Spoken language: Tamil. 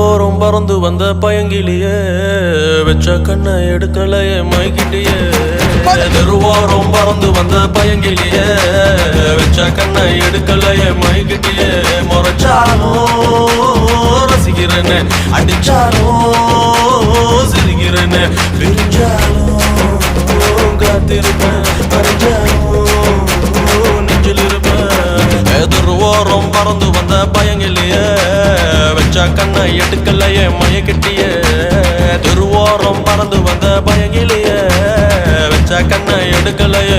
ஓரம் பறந்து வந்த பயங்கிலியே வெச்ச கண்ணை எடுக்கலையே மைக்கிட்டியே தெருவோரம் பறந்து வந்த பயங்கிலியே வெச்ச கண்ணை எடுக்கலையே மைக்கிட்டியே முறைச்சாலும் ரசிக்கிறேன்னு அடிச்சாலும் சிரிக்கிறேன்னு பிரிஞ்சாலும் காத்திருப்பேன் அறிஞ்சாலும் நெஞ்சில் இருப்பேன் தெருவோரம் பறந்து வந்த பயங்கிலியே வெச்ச கண்ணை எடுக்கலையே மயக்கிட்டியே தெருவோரம் பறந்து வந்த பயங்கிலியே வெச்ச கண்ணை எடுக்கலையே